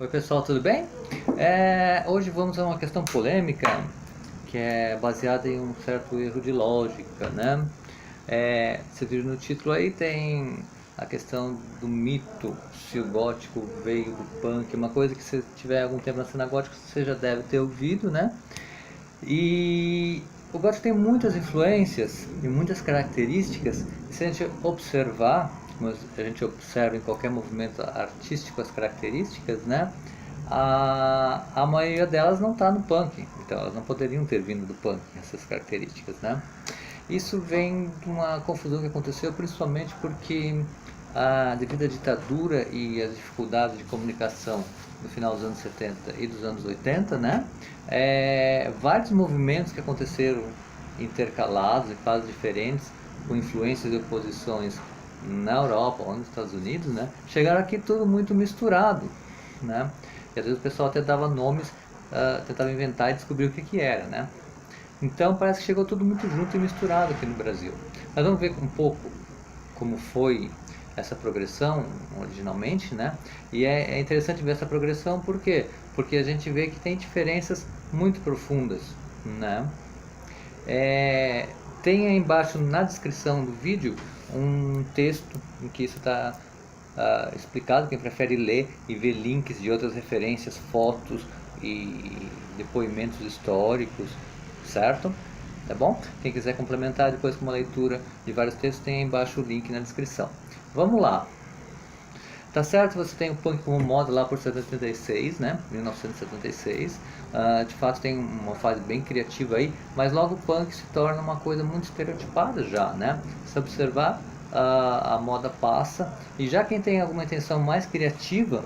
Oi pessoal, tudo bem? Hoje vamos a uma questão polêmica que é baseada em um certo erro de lógica, né? Você viu no título aí, tem a questão do mito, se o gótico veio do punk, uma coisa que se tiver algum tempo na cena gótica você já deve ter ouvido, né? E o gótico tem muitas influências e muitas características. Se a gente observar, como a gente observa em qualquer movimento artístico as características, né? A maioria delas não está no punk, então elas não poderiam ter vindo do punk, essas características, né? Isso vem de uma confusão que aconteceu principalmente porque devido à ditadura e às dificuldades de comunicação no final dos anos 70 e dos anos 80, né? Vários movimentos que aconteceram intercalados em fases diferentes, com influências e oposições na Europa ou nos Estados Unidos, né? Chegaram aqui tudo muito misturado, né? E às vezes o pessoal até dava nomes, tentava inventar e descobrir o que era, né? Então parece que chegou tudo muito junto e misturado aqui no Brasil. Mas vamos ver um pouco como foi essa progressão originalmente, né? E é interessante ver essa progressão, por quê? Porque a gente vê que tem diferenças muito profundas, né? Tem aí embaixo na descrição do vídeo um texto em que isso está explicado, quem prefere ler e ver links de outras referências, fotos e depoimentos históricos, certo? Tá bom? Quem quiser complementar depois com uma leitura de vários textos, tem aí embaixo o link na descrição. Vamos lá. Tá certo, você tem o punk como moda lá por 76, né? 1976. De fato tem uma fase bem criativa aí, mas logo o punk se torna uma coisa muito estereotipada já, né? Se observar, a moda passa e já quem tem alguma intenção mais criativa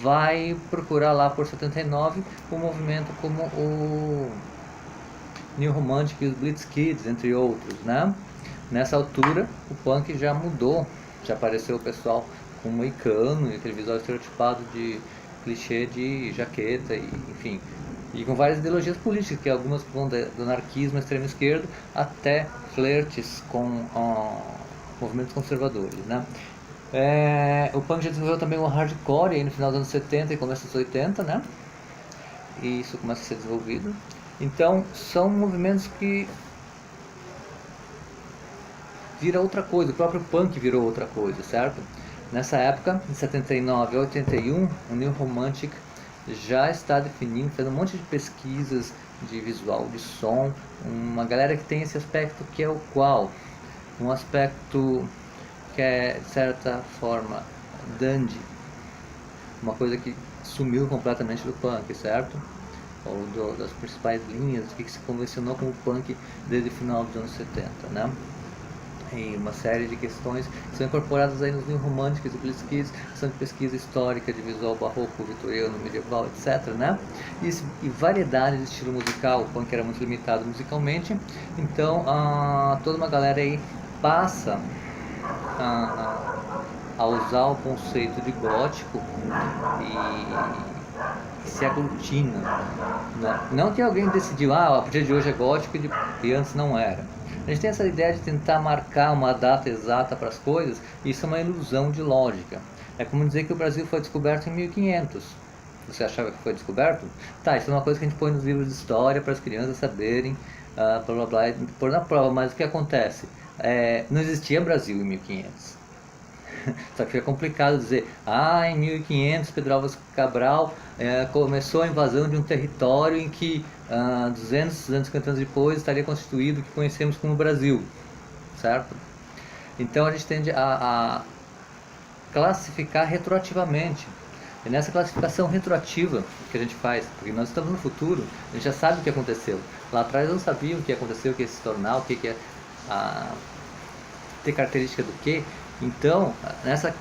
vai procurar lá por 79 um movimento como o New Romantic e os Blitz Kids, entre outros, né? Nessa altura o punk já mudou, já apareceu o pessoal com moicano e aquele visual estereotipado de clichê de jaqueta, e, enfim, e com várias ideologias políticas, que algumas vão do anarquismo extremo esquerdo até flertes com movimentos conservadores, né? O punk já desenvolveu também o hardcore aí no final dos anos 70 e começo dos 80, né? E isso começa a ser desenvolvido. Então são movimentos que vira outra coisa, o próprio punk virou outra coisa, certo? Nessa época, de 79 a 81, o New Romantic já está definindo, fazendo um monte de pesquisas de visual, de som, uma galera que tem esse aspecto que é o qual? Um aspecto que é, de certa forma, dandy, uma coisa que sumiu completamente do punk, certo? Ou das principais linhas, que se convencionou como punk desde o final dos anos 70, né? E uma série de questões que são incorporadas aí nos New Romantics e Blitz Kids, que são de pesquisa histórica, de visual barroco, vitoriano, medieval, etc, né? E variedade de estilo musical, o punk era muito limitado musicalmente, então toda uma galera aí passa a usar o conceito de gótico e se aglutina, né? Não que alguém decidiu, a partir de hoje é gótico e antes não era. A gente tem essa ideia de tentar marcar uma data exata para as coisas, e isso é uma ilusão de lógica. É como dizer que o Brasil foi descoberto em 1500. Você achava que foi descoberto? Tá, isso é uma coisa que a gente põe nos livros de história para as crianças saberem, blá blá blá, e pôr na prova, mas o que acontece? Não existia Brasil em 1500. Só que fica complicado dizer, em 1500 Pedro Álvares Cabral começou a invasão de um território em que 250 anos depois estaria constituído o que conhecemos como Brasil, certo? Então a gente tende a classificar retroativamente. E nessa classificação retroativa que a gente faz, porque nós estamos no futuro, a gente já sabe o que aconteceu. Lá atrás não sabia o que aconteceu, o que ia se tornar, o que é ter característica do que. Então, nessa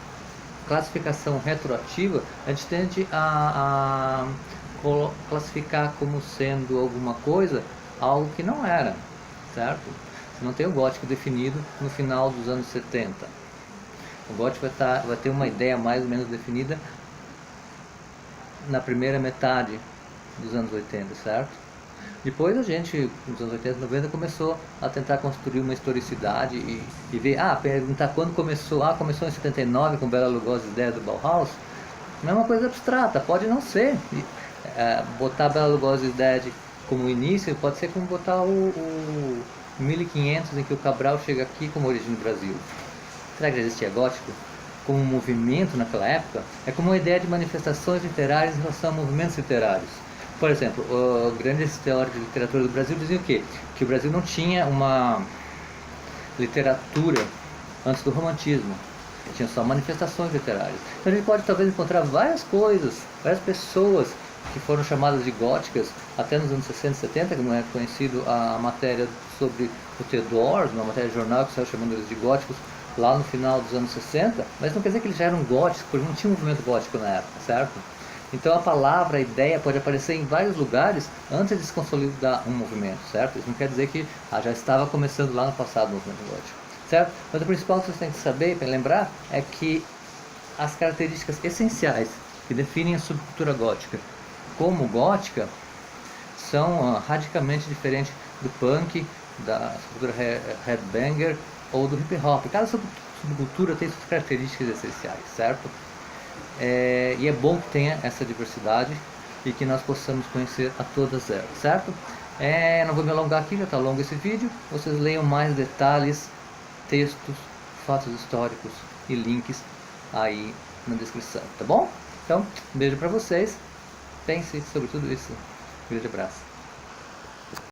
classificação retroativa, a gente tende a classificar como sendo alguma coisa algo que não era, certo? Você não tem o gótico definido no final dos anos 70. O gótico vai ter uma ideia mais ou menos definida na primeira metade dos anos 80, certo? Depois a gente, nos anos 80 e 90, começou a tentar construir uma historicidade e ver, perguntar quando começou. Começou em 79 com Bela Lugosi's ideia do Bauhaus. não é uma coisa abstrata, pode não ser. Botar Bela Lugosi's Dead como início pode ser como botar o 1500 em que o Cabral chega aqui como origem do Brasil. Será que já existia gótico? Como um movimento naquela época? É como uma ideia de manifestações literárias em relação a movimentos literários. Por exemplo, grandes teóricos de literatura do Brasil diziam o quê? Que o Brasil não tinha uma literatura antes do romantismo. Tinha só manifestações literárias. Então a gente pode talvez encontrar várias coisas, várias pessoas que foram chamadas de góticas até nos anos 60 e 70, como é conhecido a matéria sobre o Theodore, uma matéria de jornal que saiu chamando eles de góticos lá no final dos anos 60, mas não quer dizer que eles já eram góticos, porque não tinha um movimento gótico na época, certo? Então a palavra, a ideia pode aparecer em vários lugares antes de se consolidar um movimento, certo? Isso não quer dizer que já estava começando lá no passado o movimento gótico, certo? Mas o principal que você tem que saber, para lembrar, é que as características essenciais que definem a subcultura gótica como gótica são radicalmente diferentes do punk, da subcultura headbanger ou do hip hop. Cada subcultura tem suas características essenciais, certo? E é bom que tenha essa diversidade e que nós possamos conhecer a todas elas, certo? Não vou me alongar aqui, já está longo esse vídeo. Vocês leiam mais detalhes, textos, fatos históricos e links aí na descrição, tá bom? Então, um beijo para vocês. Pense sobre tudo isso. Um grande abraço.